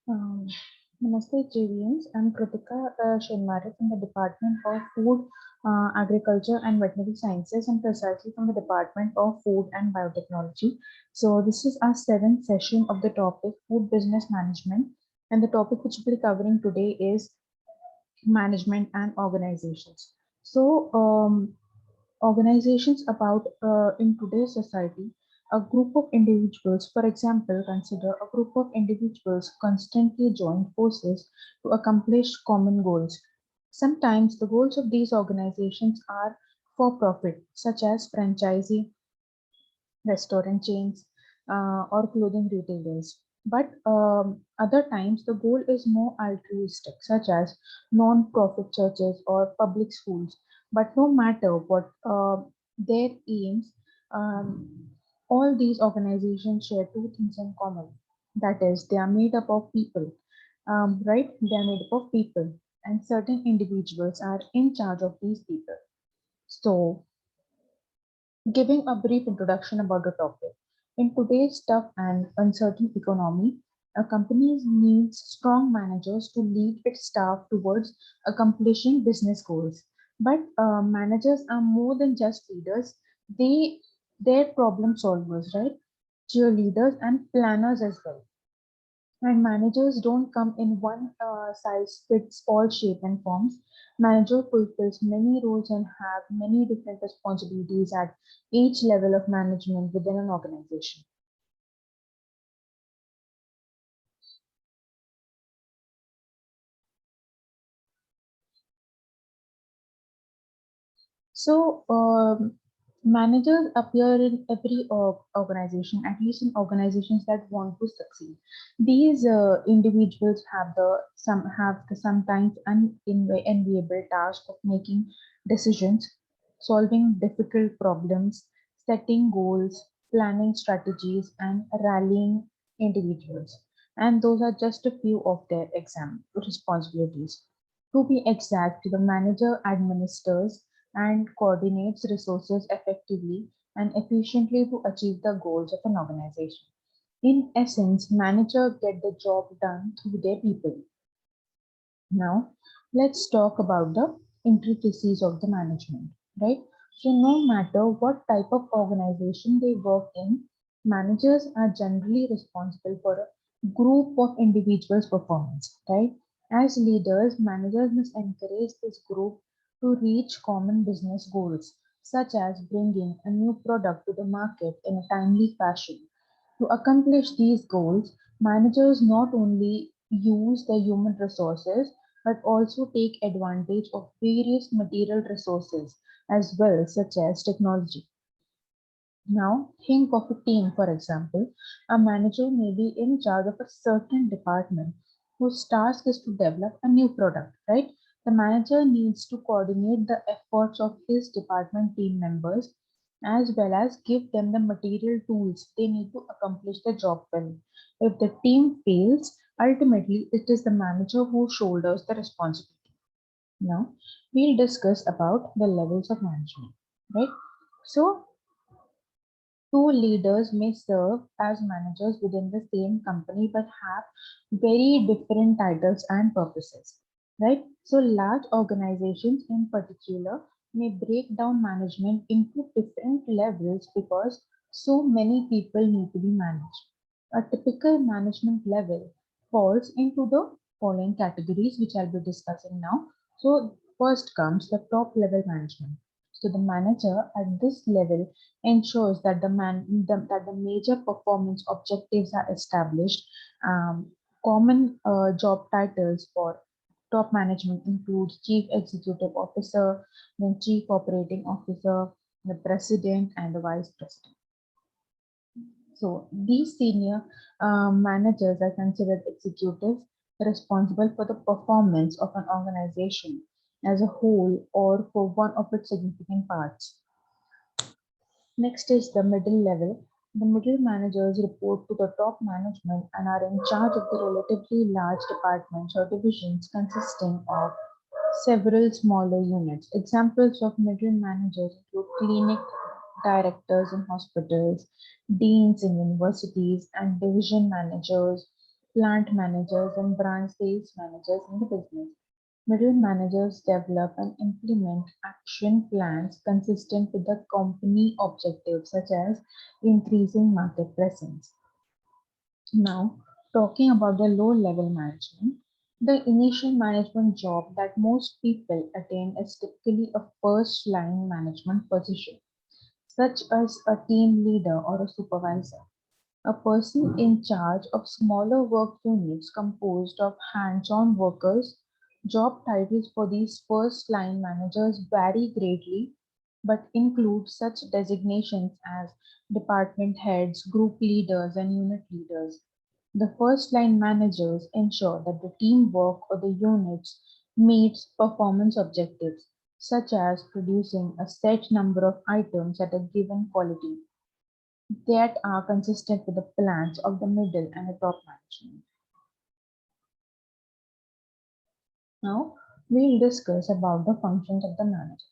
Um, Namaste, JVMs. I'm Kritika Shenmare from the Department of Food, Agriculture and Veterinary Sciences, and precisely from the Department of Food and Biotechnology. So, this is our seventh session of the topic Food Business Management. And the topic which we'll be covering today is management and organizations. So, organizations about in today's society, a group of individuals, for example, consider a group of individuals constantly join forces to accomplish common goals. Sometimes the goals of these organizations are for profit, such as franchisee, restaurant chains, or clothing retailers. But other times, the goal is more altruistic, such as non-profit churches or public schools. But no matter what their aims, all these organizations share two things in common. That is, they are made up of people, right? They are made up of people, and certain individuals are in charge of these people. So, giving a brief introduction about the topic. In today's tough and uncertain economy, a company needs strong managers to lead its staff towards accomplishing business goals. But managers are more than just leaders; they're problem solvers, right? Cheerleaders and planners as well. And managers don't come in one size fits all shape and forms. Manager fulfills many roles and have many different responsibilities at each level of management within an organization. So, managers appear in every organization, at least in organizations that want to succeed. These individuals have the sometimes unenviable task of making decisions, solving difficult problems, setting goals, planning strategies, and rallying individuals. And those are just a few of their exam responsibilities. To be exact, the manager administers and coordinates resources effectively and efficiently to achieve the goals of an organization. In essence, managers get the job done through their people. Now, let's talk about the intricacies of the management, right? So, no matter what type of organization they work in, managers are generally responsible for a group of individuals' performance, right? As leaders, managers must encourage this group to reach common business goals, such as bringing a new product to the market in a timely fashion. To accomplish these goals, managers not only use their human resources but also take advantage of various material resources as well, such as technology. Now, think of a team, for example. A manager may be in charge of a certain department whose task is to develop a new product, right? The manager needs to coordinate the efforts of his department team members as well as give them the material tools they need to accomplish the job well. If the team fails, ultimately it is the manager who shoulders the responsibility. Now, we'll discuss about the levels of management, right? So, two leaders may serve as managers within the same company but have very different titles and purposes, right? So, large organizations in particular may break down management into different levels because so many people need to be managed. A typical management level falls into the following categories, which I'll be discussing now. So, first comes the top level management. So, the manager at this level ensures that that the major performance objectives are established. Common job titles for top management include chief executive officer, then chief operating officer, the president, and the vice president. So these senior managers are considered executives responsible for the performance of an organization as a whole or for one of its significant parts. Next is the middle level. The middle managers report to the top management and are in charge of the relatively large departments or divisions consisting of several smaller units. Examples of middle managers include clinic directors in hospitals, deans in universities, and division managers plant managers and branch sales managers in the business. Middle managers develop and implement action plans consistent with the company objectives, such as increasing market presence. Now, talking about the low level management, the initial management job that most people attain is typically a first line management position, such as a team leader or a supervisor. A person in charge of smaller work units composed of hands-on workers. Job titles for these first-line managers vary greatly, but include such designations as department heads, group leaders, and unit leaders. The first-line managers ensure that the teamwork or the units meets performance objectives, such as producing a set number of items at a given quality that are consistent with the plans of the middle and the top management. Now, we'll discuss about the functions of the manager.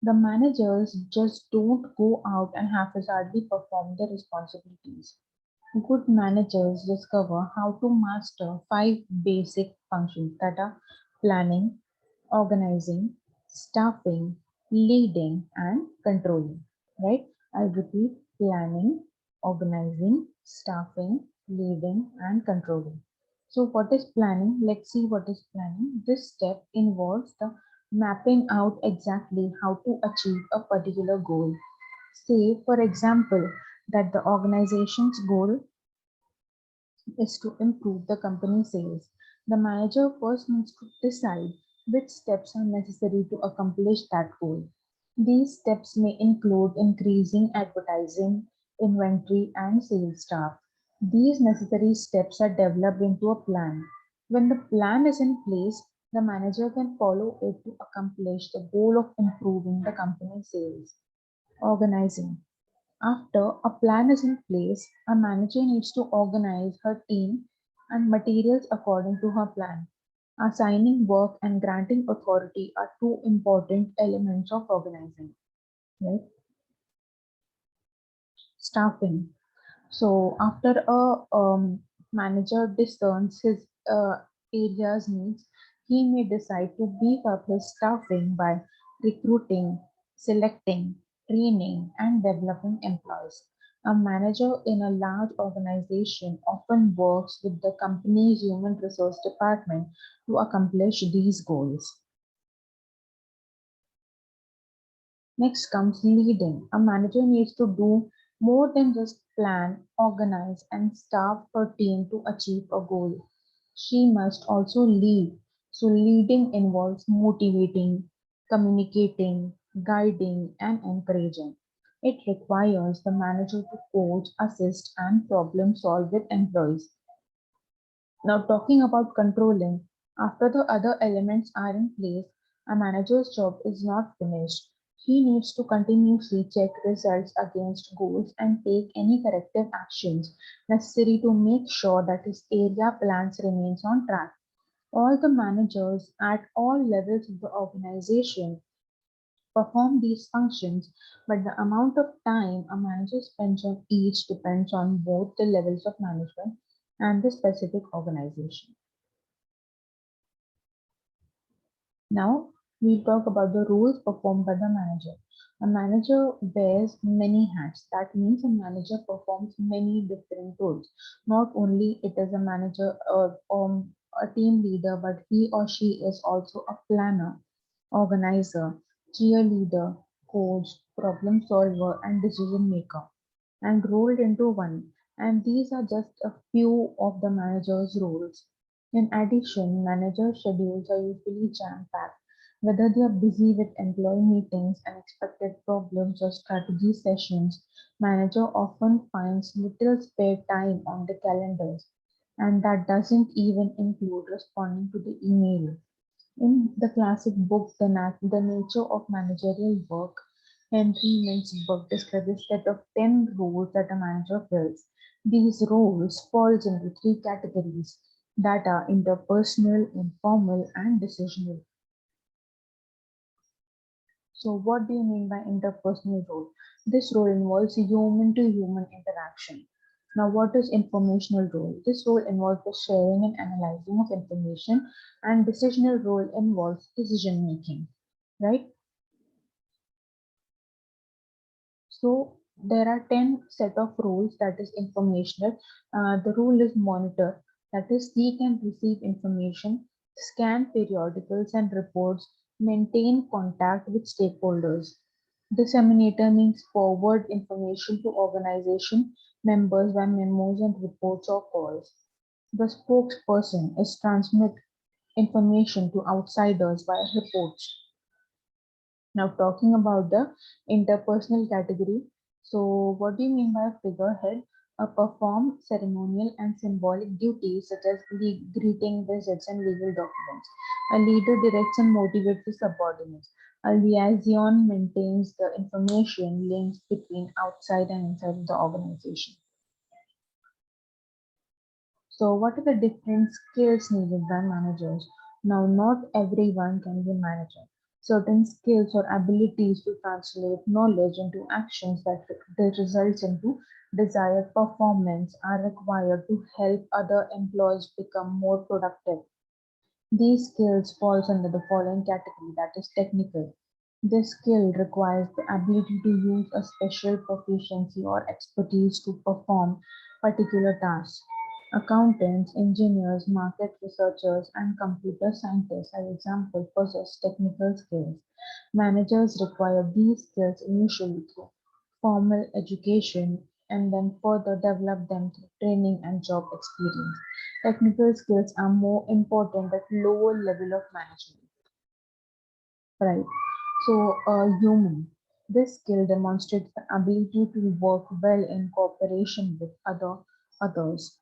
The managers just don't go out and haphazardly perform their responsibilities. Good managers discover how to master five basic functions that are planning, organizing, staffing, leading, and controlling. Right? I'll repeat: planning, organizing, staffing, leading, and controlling. So, what is planning? Let's see what is planning. This step involves the mapping out exactly how to achieve a particular goal. Say, for example, that the organization's goal is to improve the company sales. The manager first needs to decide which steps are necessary to accomplish that goal. These steps may include increasing advertising, inventory, and sales staff. These necessary steps are developed into a plan. When the plan is in place, the manager can follow it to accomplish the goal of improving the company sales. Organizing. After a plan is in place, a manager needs to organize her team and materials according to her plan. Assigning work and granting authority are two important elements of organizing. Right? Staffing. So after a manager discerns his area's needs, he may decide to beef up his staffing by recruiting, selecting, training, and developing employees. A manager in a large organization often works with the company's human resource department to accomplish these goals. Next comes leading. A manager needs to do more than just plan, organize, and staff her team to achieve a goal. She must also lead. So, leading involves motivating, communicating, guiding, and encouraging. It requires the manager to coach, assist, and problem solve with employees. Now, talking about controlling, after the other elements are in place, a manager's job is not finished. He needs to continuously check results against goals and take any corrective actions necessary to make sure that his area plans remains on track. All the managers at all levels of the organization perform these functions, but the amount of time a manager spends on each depends on both the levels of management and the specific organization. Now, we'll talk about the roles performed by the manager. A manager wears many hats. That means a manager performs many different roles. Not only it is a manager or a team leader, but he or she is also a planner, organizer, cheerleader, coach, problem solver, and decision maker, and rolled into one. And these are just a few of the manager's roles. In addition, manager schedules are usually jam-packed. Whether they are busy with employee meetings, unexpected problems, or strategy sessions, manager often finds little spare time on the calendars, and that doesn't even include responding to the email. In the classic book, The Nature of Managerial Work, Henry Mint's book describes a set of 10 roles that a manager fills. These roles falls into three categories that are interpersonal, informal, and decisional. So, what do you mean by interpersonal role? This role involves human to human interaction. Now, what is informational role? This role involves the sharing and analyzing of information, and decisional role involves decision making, right? So there are 10 set of rules that is informational. The rule is monitor, that is seek and receive information, scan periodicals and reports, maintain contact with stakeholders. Disseminator means forward information to organization members by memos and reports or calls. The spokesperson is transmit information to outsiders via reports. Now, talking about the interpersonal category. So, what do you mean by a figurehead? A perform ceremonial and symbolic duties such as greeting, visits, and legal documents. A leader directs and motivates the subordinates. A liaison maintains the information links between outside and inside of the organization. So, what are the different skills needed by managers? Now, not everyone can be a manager. Certain skills or abilities to translate knowledge into actions that results into desired performance are required to help other employees become more productive. These skills falls under the following category, that is technical. This skill requires the ability to use a special proficiency or expertise to perform particular tasks. Accountants, engineers, market researchers, and computer scientists, as example, possess technical skills. Managers require these skills initially through formal education and then further develop them through training and job experience. Technical skills are more important at lower level of management, right? So, human. This skill demonstrates the ability to work well in cooperation with others.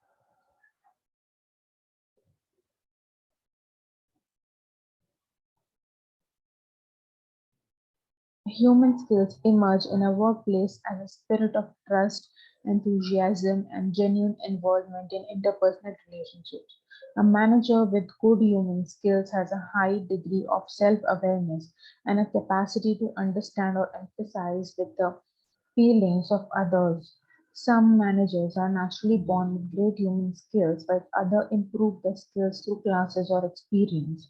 Human skills emerge in a workplace as a spirit of trust, enthusiasm, and genuine involvement in interpersonal relationships. A manager with good human skills has a high degree of self awareness and a capacity to understand or empathize with the feelings of others. Some managers are naturally born with great human skills, but others improve their skills through classes or experience.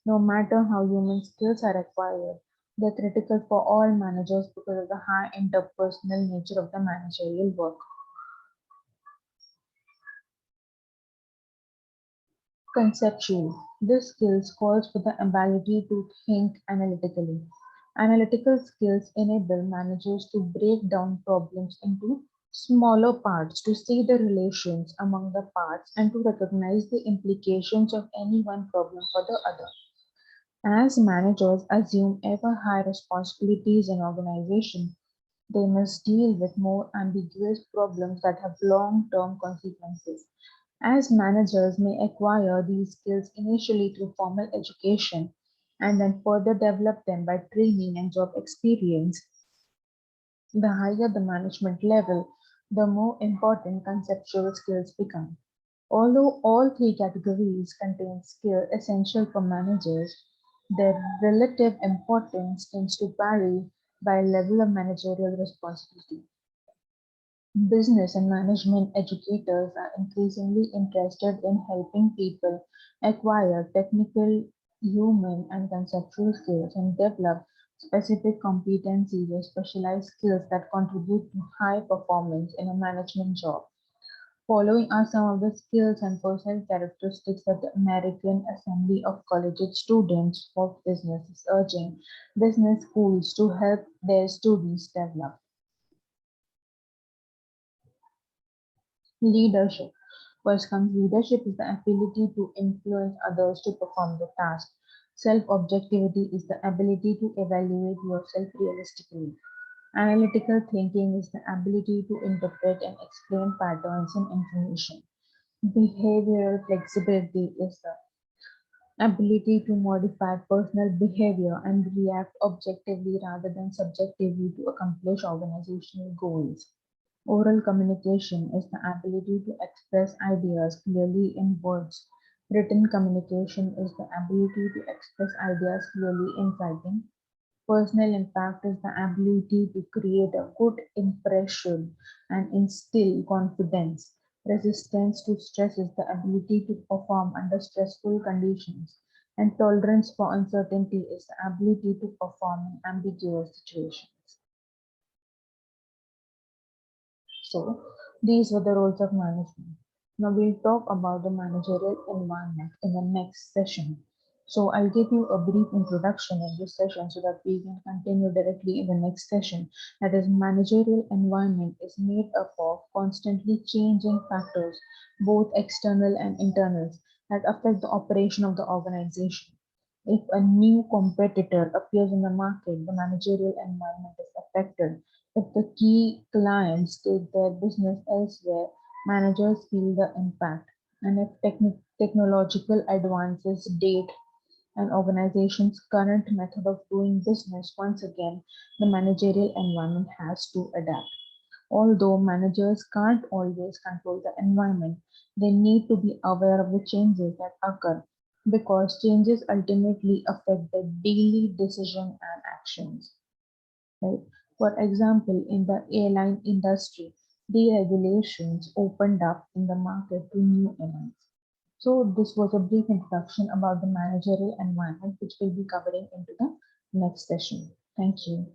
No matter how human skills are acquired, they're critical for all managers because of the high interpersonal nature of the managerial work. Conceptual. This skills calls for the ability to think analytically. Analytical skills enable managers to break down problems into smaller parts, to see the relations among the parts, and to recognize the implications of any one problem for the other. As managers assume ever higher responsibilities in organization, they must deal with more ambiguous problems that have long-term consequences. As managers may acquire these skills initially through formal education and then further develop them by training and job experience, the higher the management level, the more important conceptual skills become. Although all three categories contain skills essential for managers, their relative importance tends to vary by level of managerial responsibility. Business and management educators are increasingly interested in helping people acquire technical, human, and conceptual skills and develop specific competencies or specialized skills that contribute to high performance in a management job. Following are some of the skills and personal characteristics that the American Assembly of Collegiate Students of Business is urging business schools to help their students develop. Leadership. First comes leadership is the ability to influence others to perform the task. Self-objectivity is the ability to evaluate yourself realistically. Analytical thinking is the ability to interpret and explain patterns in information. Behavioral flexibility is the ability to modify personal behavior and react objectively rather than subjectively to accomplish organizational goals. Oral communication is the ability to express ideas clearly in words. Written communication is the ability to express ideas clearly in writing. Personal impact is the ability to create a good impression and instill confidence. Resistance to stress is the ability to perform under stressful conditions. And tolerance for uncertainty is the ability to perform in ambiguous situations. So, these were the roles of management. Now, we'll talk about the managerial environment in the next session. So, I'll give you a brief introduction in this session so that we can continue directly in the next session. That is, managerial environment is made up of constantly changing factors, both external and internal, that affect the operation of the organization. If a new competitor appears in the market, the managerial environment is affected. If the key clients take their business elsewhere, managers feel the impact. And if technological advances date an organization's current method of doing business, once again, the managerial environment has to adapt. Although managers can't always control the environment, they need to be aware of the changes that occur because changes ultimately affect the daily decision and actions. Right? For example, in the airline industry, deregulations opened up in the market to new airlines. So this was a brief introduction about the managerial environment, which we'll be covering into the next session. Thank you.